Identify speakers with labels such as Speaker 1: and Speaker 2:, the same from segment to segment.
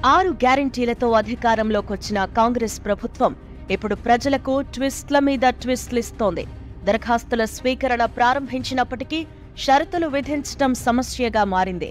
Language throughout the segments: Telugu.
Speaker 1: 6 గ్యారంటీలతో అధికారంలోకొచ్చిన కాంగ్రెస్ ప్రభుత్వం ఇప్పుడు ప్రజలకు ట్విస్ట్ల మీద ట్విస్ట్లిస్తోంది. దరఖాస్తుల స్వీకరణ ప్రారంభించినప్పటికీ షరతులు విధించడం సమస్యగా మారింది.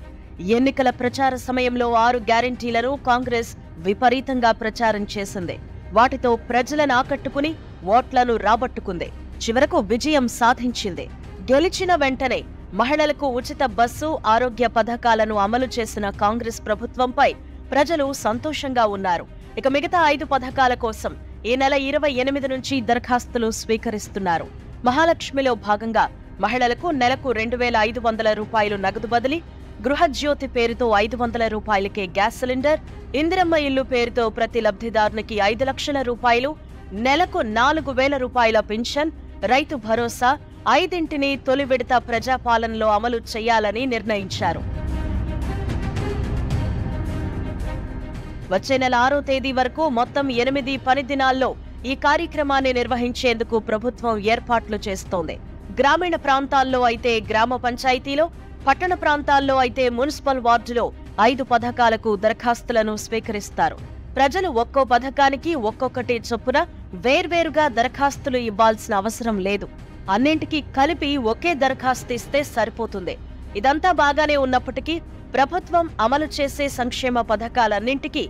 Speaker 1: ఎన్నికల ప్రచార సమయంలో 6 గ్యారంటీలను కాంగ్రెస్ విపరీతంగా ప్రచారం చేసింది. వాటితో ప్రజలను ఆకట్టుకుని ఓట్లను రాబట్టుకుంది. చివరకు విజయం సాధించింది. గెలిచిన వెంటనే మహిళలకు ఉచిత బస్సు, ఆరోగ్య పథకాలను అమలు చేసిన కాంగ్రెస్ ప్రభుత్వంపై ప్రజలు సంతోషంగా ఉన్నారు. ఇక మిగతా 5 పథకాల కోసం ఈ నెల 28 నుంచి దరఖాస్తులు స్వీకరిస్తున్నారు. మహాలక్ష్మిలో భాగంగా మహిళలకు నెలకు 2,500 రూపాయలు నగదు బదిలీ, గృహజ్యోతి పేరుతో 500 రూపాయలకే గ్యాస్ సిలిండర్, ఇందిరమ్మ ఇల్లు పేరుతో ప్రతి లబ్ధిదారునికి 5 లక్షల రూపాయలు, నెలకు 4,000 రూపాయల పింఛన్, రైతు భరోసా 5ంటిని తొలి విడత ప్రజాపాలనలో అమలు చేయాలని నిర్ణయించారు. వచ్చే నెల 6వ తేదీ వరకు మొత్తం 8 పని దినాల్లో ఈ కార్యక్రమాన్ని నిర్వహించేందుకు ప్రభుత్వం ఏర్పాట్లు చేస్తోంది. గ్రామీణ ప్రాంతాల్లో అయితే గ్రామ పంచాయతీలో, పట్టణ ప్రాంతాల్లో అయితే మున్సిపల్ వార్డులో 5 పథకాలకు దరఖాస్తులను స్వీకరిస్తారు. ప్రజలు ఒక్కో పథకానికి ఒక్కొక్కటి చొప్పున వేర్వేరుగా దరఖాస్తులు ఇవ్వాల్సిన అవసరం లేదు. అన్నింటికీ కలిపి ఒకే దరఖాస్తు ఇస్తే సరిపోతుంది. ఇదంతా బాగానే ఉన్నప్పటికీ ప్రభుత్వం అమలు చేసే సంక్షేమ పథకాలన్నింటికీ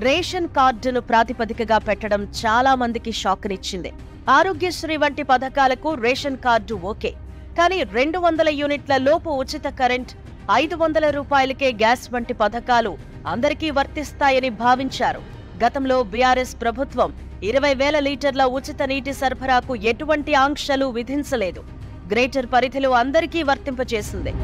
Speaker 1: రేషన్ కార్డును ప్రాతిపదికగా పెట్టడం చాలా మందికి షాక్నిచ్చింది. ఆరోగ్యశ్రీ వంటి పథకాలకు రేషన్ కార్డు ఓకే, కానీ 200 యూనిట్ల లోపు ఉచిత కరెంట్, 500 రూపాయలకే గ్యాస్ వంటి పథకాలు అందరికీ వర్తిస్తాయని భావించారు. గతంలో బీఆర్ఎస్ ప్రభుత్వం 20,000 లీటర్ల ఉచిత నీటి సరఫరాకు ఎటువంటి ఆంక్షలు విధించలేదు. గ్రేటర్ పరిధిలో అందరికీ వర్తింపచేసింది.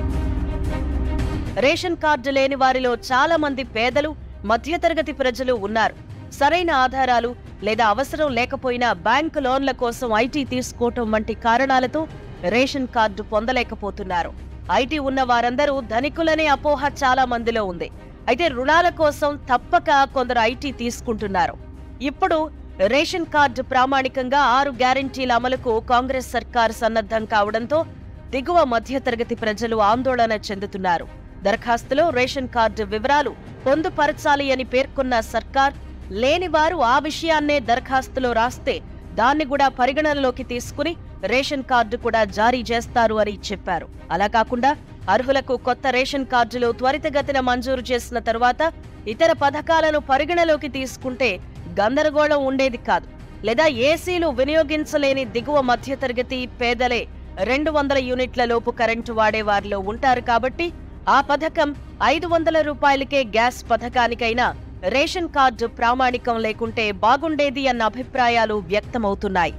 Speaker 1: రేషన్ కార్డు లేని వారిలో చాలా మంది పేదలు, మధ్యతరగతి ప్రజలు ఉన్నారు. సరైన ఆధారాలు లేదా అవసరం లేకపోయినా బ్యాంకు లోన్ల కోసం ఐటీ తీసుకోవటం వంటి కారణాలతో రేషన్ కార్డు పొందలేకపోతున్నారు. ఐటీ ఉన్న వారందరూ ధనికులనే అపోహ చాలా మందిలో ఉంది. అయితే రుణాల కోసం తప్పక కొందరు ఐటీ తీసుకుంటున్నారు. ఇప్పుడు రేషన్ కార్డు ప్రామాణికంగా 6 గ్యారంటీల అమలుకు కాంగ్రెస్ సర్కార్ సన్నద్ధం కావడంతో దిగువ మధ్యతరగతి ప్రజలు ఆందోళన చెందుతున్నారు. దరఖాస్తులో రేషన్ కార్డు వివరాలు పొందుపరచాలి అని పేర్కొన్న సర్కార్, లేనివారు ఆ విషయాన్నే దరఖాస్తులో రాస్తే దాన్ని కూడా పరిగణనలోకి తీసుకుని రేషన్ కార్డు కూడా జారీ చేస్తారు అని చెప్పారు. అలా కాకుండా అర్హులకు కొత్త రేషన్ కార్డులు త్వరితగతిన మంజూరు చేసిన తరువాత ఇతర పథకాలను పరిగణలోకి తీసుకుంటే గందరగోళం ఉండేది కాదు. లేదా ఏసీలు వినియోగించలేని దిగువ మధ్యతరగతి పేదలే 200 యూనిట్ల లోపు కరెంటు వాడే వారిలో ఉంటారు. కాబట్టి ఆ పథకం 500 రూపాయలకే గ్యాస్ పథకానికైనా రేషన్ కార్డు ప్రామాణికం లేకుంటే బాగుండేది అన్న అభిప్రాయాలు వ్యక్తమవుతున్నాయి.